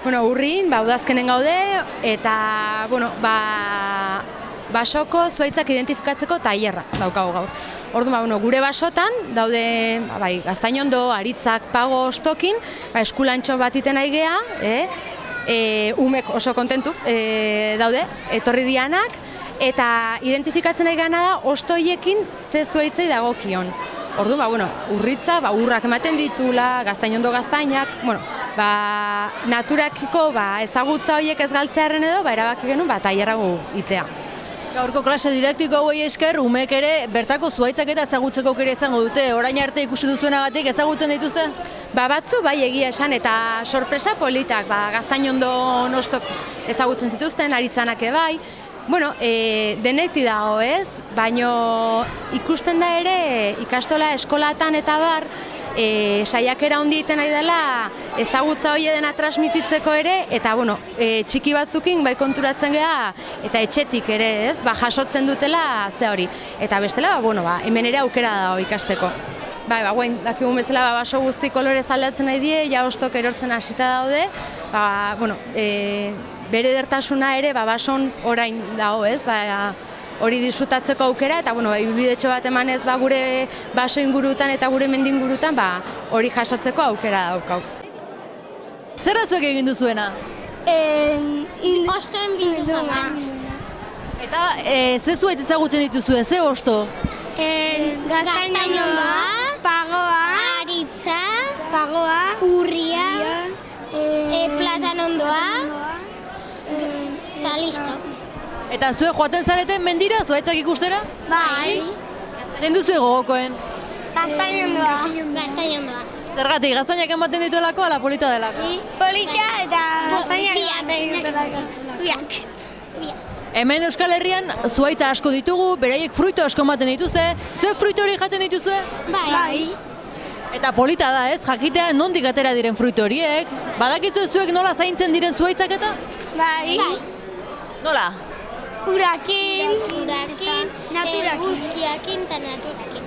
Bueno, urrin, udazkenen gaude, eta, bueno, basoko zuhaitzak identifikatzeko tailerra daukagu gaur. Orduan, gure basotan daude Gaztainondo, Aritzak, Pago, Ostokin, eskulantxo bat iten nahi geha, umek oso kontentu daude, etorri dianak, eta identifikatzen nahi gana da ostoiekin ze zuhaitzei dagokion. Orduan, urritza, urrak ematen ditula, Gaztainondo gaztainak, naturakiko ezagutza horiek ez galtzearen edo, erabaki genuen tailerra itea. Gaurko klase didaktiko hauei esker, umek ere bertako zuhaitzak eta ezagutzeko aukera izango dute, orain arte ikusi duzuenagatik ezagutzen dituzte? Batzu bai egia esan eta sorpresa politak, Gaztainondo nostok ezagutzen zituzten, Aritzanak bai. Bueno, deneti dago ez, baino ikusten da ere ikastola eskolatan eta bar, saiakera handi egiten nahi dela ezagutza hori dena transmititzeko ere, eta txiki batzukin konturatzen geha, eta etxetik ere ez, jasotzen dutela ze hori. Eta bestela, hemen ere aukera dago ikasteko. Guain, dakigun bezala baso guzti kolorez aldatzen nahi die, ja ostok erortzen hasita daude, bere edertasuna ere bason orain dago ez, hori disfrutatzeko aukera, eta ibilbidetxo bat emanez gure baso ingurutan eta gure mendi ingurutan hori jasotzeko aukera daukau. Zer zuek egin duzuena? Ostoen bildu gaztatzen. Eta ze zuhaitz ezagutzen dituzue, ze osto? Gaztainondoa, Pagoa, Aritza, Pagoa, Urria, Platanondoa, eta listo. Eta zuek joaten zareten mendira, zuhaitzak ikustera? Bai. Zein duzu gogokoen? Gaztainondoa. Zergatik, gaztainak ematen dituelako, ala polita delako? Polita eta gaztainak ematen dituelako. Biak. Hemen Euskal Herrian zuhaitza asko ditugu, beraiek fruito asko ematen dituzte. Zuek fruito hori jaten dituzue? Bai. Eta polita da ez, jakitea nondik atera diren fruito horiek. Badakizu zuek nola zaintzen diren zuhaitzak eta? Bai. Nola? Urakin, eguzkiakin eta naturakin.